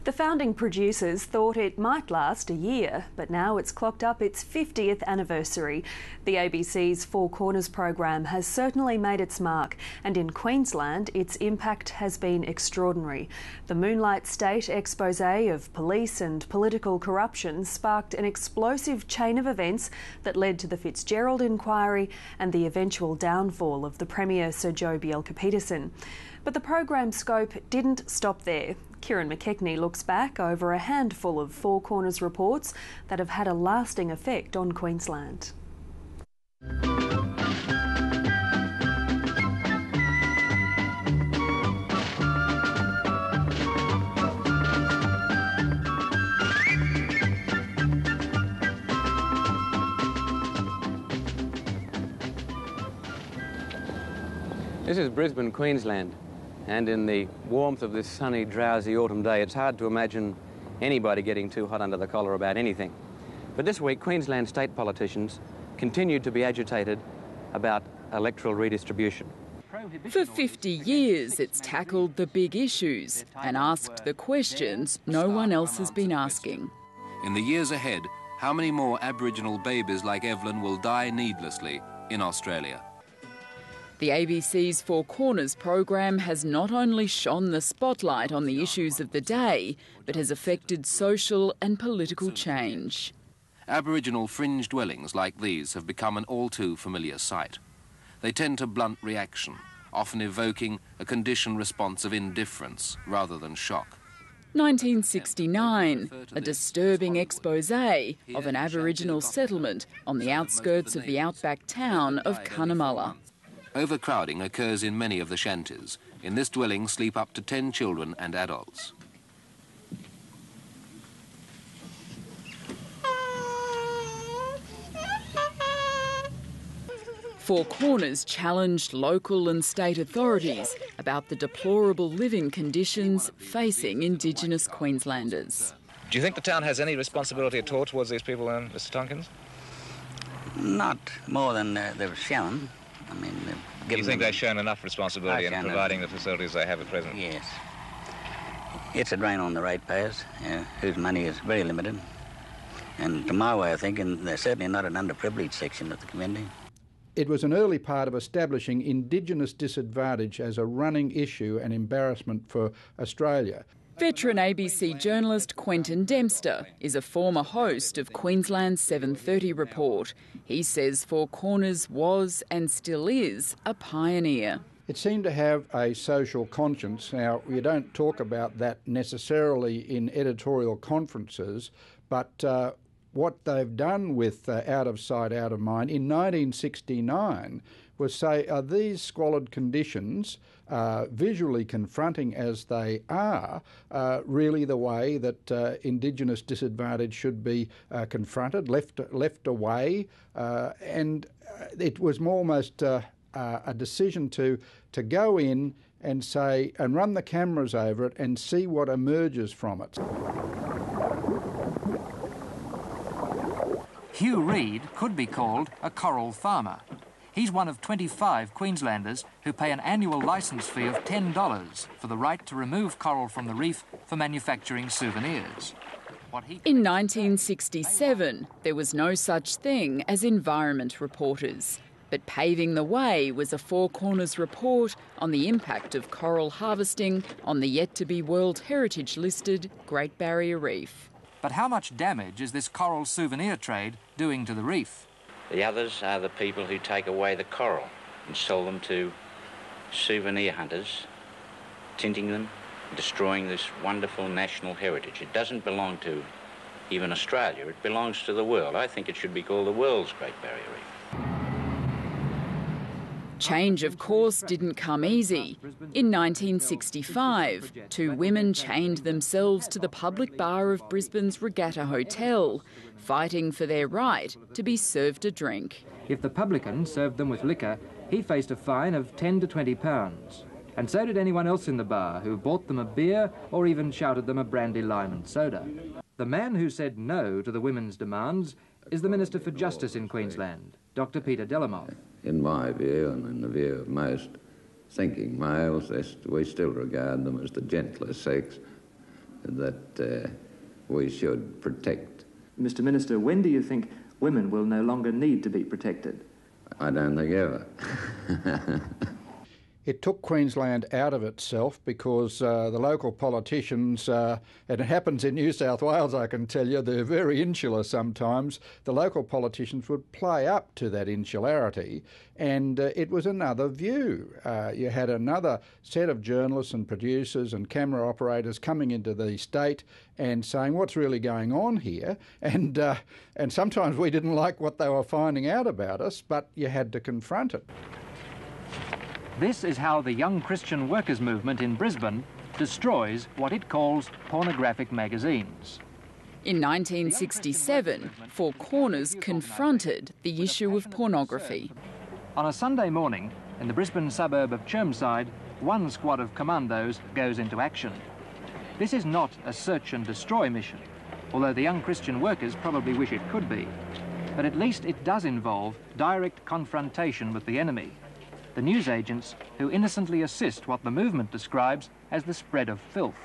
The founding producers thought it might last a year, but now it's clocked up its 50th anniversary. The ABC's Four Corners program has certainly made its mark, and in Queensland its impact has been extraordinary. The Moonlight State expose of police and political corruption sparked an explosive chain of events that led to the Fitzgerald inquiry and the eventual downfall of the Premier Sir Joh Bjelke-Petersen. But the program's scope didn't stop there. Kieran McKechnie looks back over a handful of Four Corners reports that have had a lasting effect on Queensland. This is Brisbane, Queensland, and in the warmth of this sunny, drowsy autumn day, it's hard to imagine anybody getting too hot under the collar about anything. But this week, Queensland state politicians continued to be agitated about electoral redistribution. For 50 years, it's tackled the big issues and asked the questions no one else has been asking. In the years ahead, how many more Aboriginal babies like Evelyn will die needlessly in Australia? The ABC's Four Corners program has not only shone the spotlight on the issues of the day, but has affected social and political change. Aboriginal fringe dwellings like these have become an all too familiar sight. They tend to blunt reaction, often evoking a conditioned response of indifference rather than shock. 1969, a disturbing expose of an Aboriginal settlement on the outskirts of the outback town of Cunnamulla. Overcrowding occurs in many of the shanties. In this dwelling sleep up to 10 children and adults. Four Corners challenged local and state authorities about the deplorable living conditions facing Indigenous Queenslanders. Do you think the town has any responsibility at all towards these people, Mr Tompkins? Not more than they've shown. I mean, do you think they've shown enough responsibility in providing the facilities they have at present? Yes. It's a drain on the ratepayers, whose money is very limited. And to my way of thinking, they're certainly not an underprivileged section of the community. It was an early part of establishing Indigenous disadvantage as a running issue and embarrassment for Australia. Veteran ABC journalist Quentin Dempster is a former host of Queensland's 7:30 report. He says Four Corners was and still is a pioneer. It seemed to have a social conscience. Now, you don't talk about that necessarily in editorial conferences, but what they've done with Out of Sight, Out of Mind in 1969 was say, are these squalid conditions, visually confronting as they are, really the way that Indigenous disadvantage should be confronted, left away? And it was almost a decision to go in and say, and run the cameras over it and see what emerges from it. Hugh Reid could be called a coral farmer. He's one of 25 Queenslanders who pay an annual licence fee of $10 for the right to remove coral from the reef for manufacturing souvenirs. In 1967, there was no such thing as environment reporters. But paving the way was a Four Corners report on the impact of coral harvesting on the yet-to-be World Heritage-listed Great Barrier Reef. But how much damage is this coral souvenir trade doing to the reef? The others are the people who take away the coral and sell them to souvenir hunters, tinting them, destroying this wonderful national heritage. It doesn't belong to even Australia, it belongs to the world. I think it should be called the world's Great Barrier Reef. Change, of course, didn't come easy. In 1965, two women chained themselves to the public bar of Brisbane's Regatta Hotel, fighting for their right to be served a drink. If the publican served them with liquor, he faced a fine of £10 to £20. And so did anyone else in the bar who bought them a beer or even shouted them a brandy, lime and soda. The man who said no to the women's demands is the Minister for Justice in Queensland, Dr Peter Delamov. In my view, and in the view of most thinking males, we still regard them as the gentler sex. that we should protect. Mr. Minister, when do you think women will no longer need to be protected? I don't think ever. It took Queensland out of itself because the local politicians, and it happens in New South Wales, I can tell you, they're very insular sometimes. The local politicians would play up to that insularity, and it was another view. You had another set of journalists and producers and camera operators coming into the state and saying, what's really going on here? And sometimes we didn't like what they were finding out about us, but you had to confront it. This is how the young Christian workers' movement in Brisbane destroys what it calls pornographic magazines. In 1967, Four Corners confronted the issue of pornography. On a Sunday morning, in the Brisbane suburb of Chermside, one squad of commandos goes into action. This is not a search and destroy mission, although the young Christian workers probably wish it could be. But at least it does involve direct confrontation with the enemy, the newsagents who innocently assist what the movement describes as the spread of filth.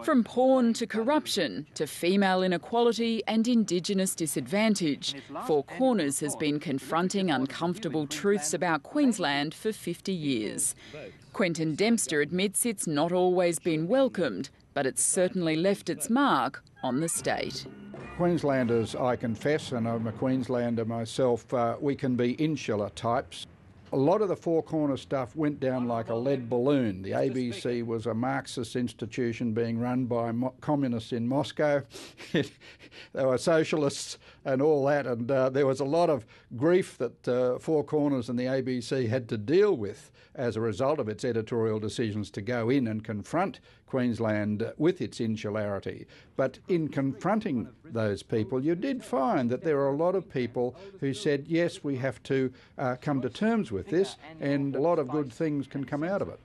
From porn to corruption to female inequality and Indigenous disadvantage, Four Corners has been confronting uncomfortable truths about Queensland for 50 years. Quentin Dempster admits it's not always been welcomed, but it's certainly left its mark on the state. Queenslanders, I confess, and I'm a Queenslander myself, we can be insular types. A lot of the Four Corners stuff went down like a lead balloon. The ABC was a Marxist institution being run by communists in Moscow. They were socialists and all that, and there was a lot of grief that Four Corners and the ABC had to deal with as a result of its editorial decisions to go in and confront Queensland with its insularity. But in confronting those people, you did find that there are a lot of people who said, yes, we have to come to terms with this, and a lot of good things can come out of it.